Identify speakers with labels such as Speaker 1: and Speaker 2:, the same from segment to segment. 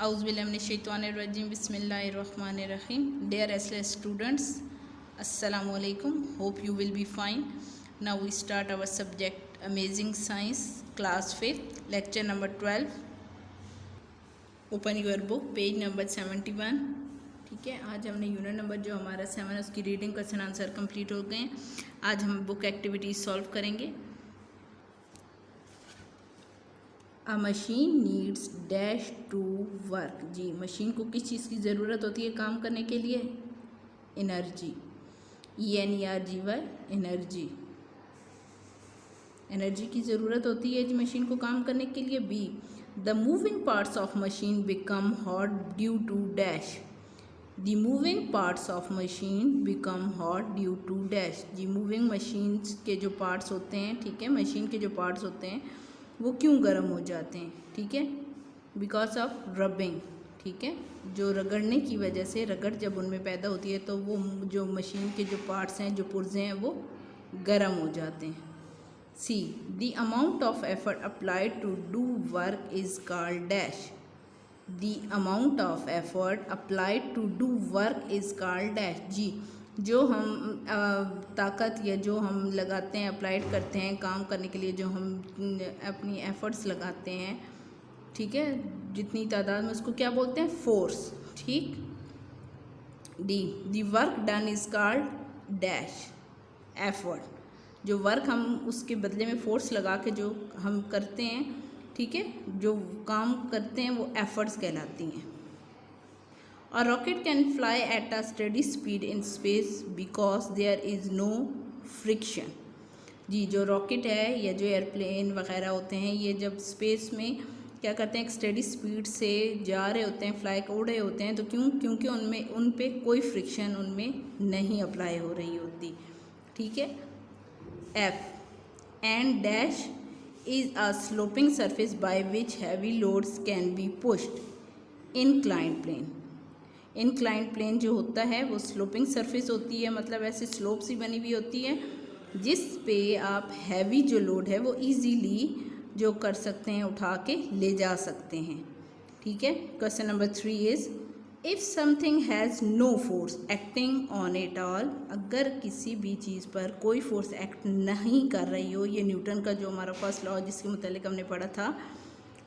Speaker 1: औज़ुबिल्लाहिमिनश्शैतानिर्रजीम बिस्मिल्लाहिर्रहमानिर्रहीम। Dear SLS students, Assalamu alaikum. Hope you will be fine. Now we start our subject Amazing Science, class 5th, lecture number 12. Open your book, page number 71. ठीक है, आज हमने unit number जो हमारा 7 है उसकी reading question answer complete हो गए हैं। आज हम बुक एक्टिविटीज सॉल्व करेंगे। A machine needs dash to work. जी, मशीन को किस चीज़ की ज़रूरत होती है काम करने के लिए? Energy, ENERGY, energy. एनर्जी की ज़रूरत होती है जी मशीन को काम करने के लिए। B, the moving parts of machine become hot due to dash. The moving parts of machine become hot due to dash. जी, मूविंग मशीन के जो पार्ट्स होते हैं, ठीक है, मशीन के जो पार्ट्स होते हैं वो क्यों गर्म हो जाते हैं? ठीक है, बिकॉज ऑफ रबिंग। ठीक है, जो रगड़ने की वजह से, रगड़ जब उनमें पैदा होती है तो वो जो मशीन के जो पार्ट्स हैं, जो पुर्जे हैं, वो गर्म हो जाते हैं। C, the amount of effort applied to do work is called dash. The amount of effort applied to do work is called dash. जी, जो हम ताकत या जो हम लगाते हैं, अप्लाइड करते हैं काम करने के लिए, जो हम अपनी एफर्ट्स लगाते हैं, ठीक है, जितनी तादाद में, उसको क्या बोलते हैं? फोर्स। ठीक। D, the work done is called dash effort. जो वर्क हम उसके बदले में फोर्स लगा के जो हम करते हैं, ठीक है, जो काम करते हैं वो एफर्ट्स कहलाती हैं। A rocket can fly at a steady speed in space because there is no friction. जी, जो रॉकेट है या जो एयरप्लेन वगैरह होते हैं, ये जब स्पेस में क्या करते हैं, एक स्टेडी स्पीड से जा रहे होते हैं, फ्लाई उड़ रहे होते हैं, तो क्योंकि उन पे कोई फ्रिक्शन उनमें नहीं अप्लाई हो रही होती। ठीक है। F, and dash is a sloping surface by which heavy loads can be pushed. Inclined plane. Inclined plane जो होता है वो स्लोपिंग सरफेस होती है, मतलब ऐसे स्लोप सी बनी हुई होती है जिस पे आप हैवी जो लोड है वो इजीली जो कर सकते हैं, उठा के ले जा सकते हैं। ठीक है। Question number 3 is, if something has no force acting on it all. अगर किसी भी चीज़ पर कोई फोर्स एक्ट नहीं कर रही हो, ये न्यूटन का जो हमारा फर्स्ट लॉ जिसके मुतालिक हमने पढ़ा था,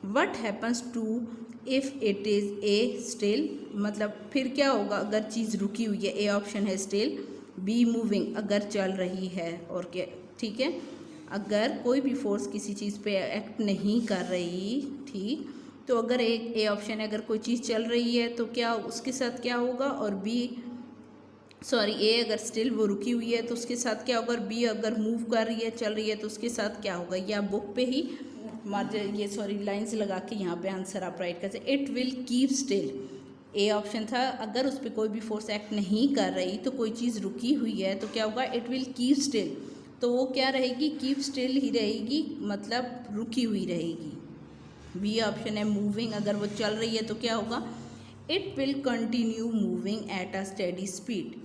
Speaker 1: what happens to if it is a still. मतलब फिर क्या होगा अगर चीज़ रुकी हुई है? ए ऑप्शन है स्टिल, बी मूविंग अगर चल रही है, और क्या? ठीक है, अगर कोई भी फोर्स किसी चीज़ पे एक्ट नहीं कर रही, ठीक, तो अगर ए ऑप्शन है अगर कोई चीज़ चल रही है तो क्या उसके साथ क्या होगा, और बी ए अगर स्टिल वो रुकी हुई है तो उसके साथ क्या होगा, और बी अगर मूव कर रही है, चल रही है, तो उसके साथ क्या होगा? या बुक पे ही लाइंस लगा के यहाँ पे आंसर आप राइट कर सकते। It will keep still, A option था। अगर उस पर कोई भी फोर्स एक्ट नहीं कर रही तो कोई चीज़ रुकी हुई है तो क्या होगा? इट विल कीप स्टिल, तो वो क्या रहेगी? कीप स्टिल ही रहेगी, मतलब रुकी हुई रहेगी। बी ऑप्शन है मूविंग, अगर वो चल रही है तो क्या होगा? It will continue moving at a steady speed.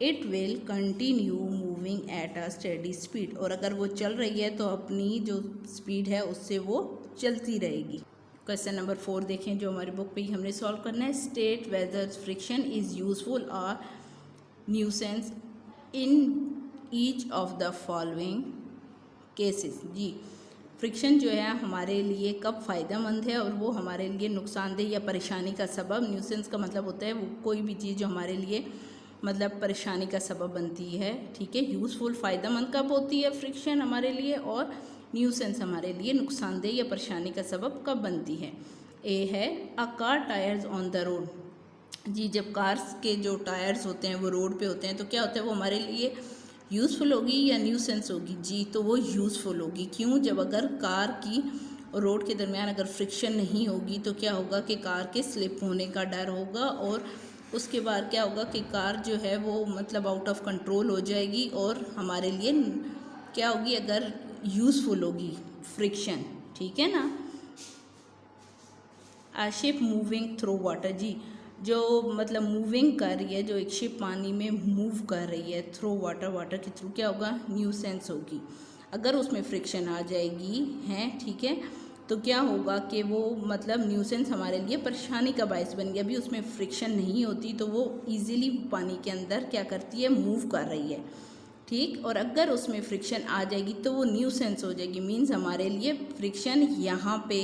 Speaker 1: It will continue moving at a steady speed, और अगर वो चल रही है तो अपनी जो स्पीड है उससे वो चलती रहेगी। क्वेश्चन नंबर 4 देखें, जो हमारी बुक पे ही हमने सॉल्व करना है। State whether friction is useful और nuisance in each of the following cases. जी, फ्रिक्शन जो है हमारे लिए कब फ़ायदेमंद है और वो हमारे लिए नुकसानदेह या परेशानी का सबब। न्यूसेंस का मतलब होता है वो कोई भी चीज़ जो हमारे लिए मतलब परेशानी का सबब बनती है। ठीक है। यूज़फुल फ़ायदेमंद कब होती है फ्रिक्शन हमारे लिए, और न्यूसेंस हमारे लिए नुकसानदेह या परेशानी का सबब कब बनती है? ए है a car tyres on the road. जी, जब कार्स के जो टायर्स होते हैं वो रोड पे होते हैं तो क्या होता है, वो हमारे लिए यूज़फुल होगी या न्यूसेंस होगी? जी, तो वो यूज़फुल होगी। क्यों? जब अगर कार की और रोड के दरमियान अगर फ्रिक्शन नहीं होगी तो क्या होगा कि कार के स्लिप होने का डर होगा, और उसके बाद क्या होगा कि कार जो है वो मतलब आउट ऑफ कंट्रोल हो जाएगी, और हमारे लिए क्या होगी? अगर यूज़फुल होगी फ्रिक्शन। ठीक है ना। आ शिप मूविंग थ्रू वाटर। जी, जो मतलब मूविंग कर रही है, जो एक शिप पानी में मूव कर रही है थ्रू वाटर, वाटर के थ्रू क्या होगा? न्यूसेंस होगी। अगर उसमें फ्रिक्शन आ जाएगी है, ठीक है, तो क्या होगा कि वो मतलब न्यूसेंस हमारे लिए परेशानी का बायस बन गया। अभी उसमें फ्रिक्शन नहीं होती तो वो इजीली पानी के अंदर क्या करती है, मूव कर रही है, ठीक। और अगर उसमें फ्रिक्शन आ जाएगी तो वो न्यूसेंस हो जाएगी। मीन्स हमारे लिए फ्रिक्शन यहाँ पे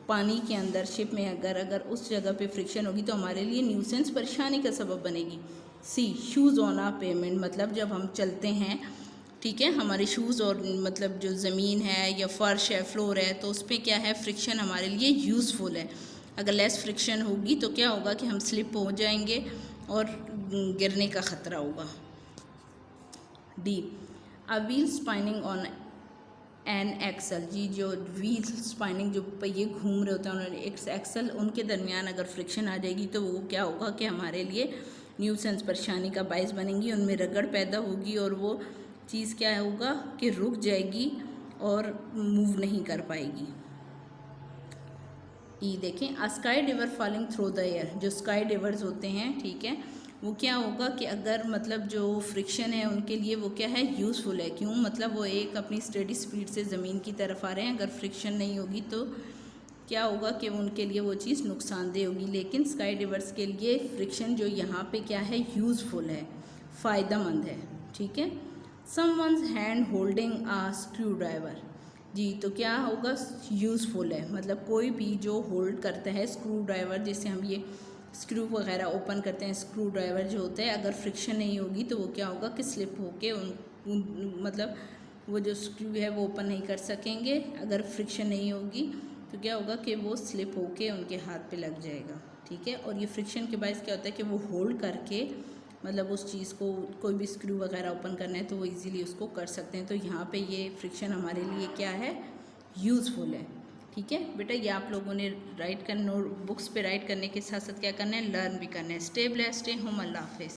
Speaker 1: पानी के अंदर शिप में अगर उस जगह पे फ्रिक्शन होगी तो हमारे लिए न्यूसेंस परेशानी का सबब बनेगी। सी शूज़ ऑन आ पेमेंट, मतलब जब हम चलते हैं, ठीक है, हमारे शूज़ और मतलब जो ज़मीन है या फ़र्श है, फ्लोर है, तो उस पर क्या है, फ्रिक्शन हमारे लिए यूज़फुल है। अगर लेस फ्रिक्शन होगी तो क्या होगा कि हम स्लिप हो जाएंगे और गिरने का ख़तरा होगा। D a wheel spinning on an axle, जी जो व्हील स्पाइनिंग जो पहिए घूम रहे होते हैं उन्होंने एक एक्सल, उनके दरमियान अगर फ्रिक्शन आ जाएगी तो वो क्या होगा कि हमारे लिए न्यूसेंस परेशानी का बायस बनेंगी, उनमें रगड़ पैदा होगी और वो चीज़ क्या होगा कि रुक जाएगी और मूव नहीं कर पाएगी। ई देखें, a sky diver falling through the air, जो स्काई डिवर्स होते हैं, ठीक है, वो क्या होगा कि अगर मतलब जो फ्रिक्शन है उनके लिए वो क्या है, यूज़फुल है। क्यों, मतलब वो एक अपनी स्टेडी स्पीड से ज़मीन की तरफ आ रहे हैं, अगर फ्रिक्शन नहीं होगी तो क्या होगा कि उनके लिए वो चीज़ नुकसानदेह होगी। लेकिन स्काई डिवर्स के लिए फ्रिक्शन जो यहाँ पे क्या है, यूज़फुल है, फ़ायदेमंद है, ठीक है। समवन्स हैंड होल्डिंग आ स्क्रू ड्राइवर, जी तो क्या होगा, यूज़फुल है, मतलब कोई भी जो होल्ड करता है स्क्रू ड्राइवर, जिससे हम ये स्क्रू वगैरह ओपन करते हैं, स्क्रू ड्राइवर जो होता है, अगर फ्रिक्शन नहीं होगी तो वो क्या होगा कि स्लिप होके मतलब वो जो स्क्रू है वो ओपन नहीं कर सकेंगे। अगर फ्रिक्शन नहीं होगी तो क्या होगा कि वो स्लिप होके उनके हाथ पे लग जाएगा, ठीक है। और ये फ्रिक्शन के बायस क्या होता है कि वो होल्ड करके मतलब उस चीज़ को, कोई भी स्क्रू वगैरह ओपन करना है तो वो इजीली उसको कर सकते हैं। तो यहाँ पे ये फ्रिक्शन हमारे लिए क्या है, यूज़फुल है, ठीक है। बेटा ये आप लोगों ने राइट करना, बुक्स पे राइट करने के साथ साथ क्या करना है, लर्न भी करना है। स्टे ब्लेस्ड, स्टे होम, अल्लाह हाफिज़।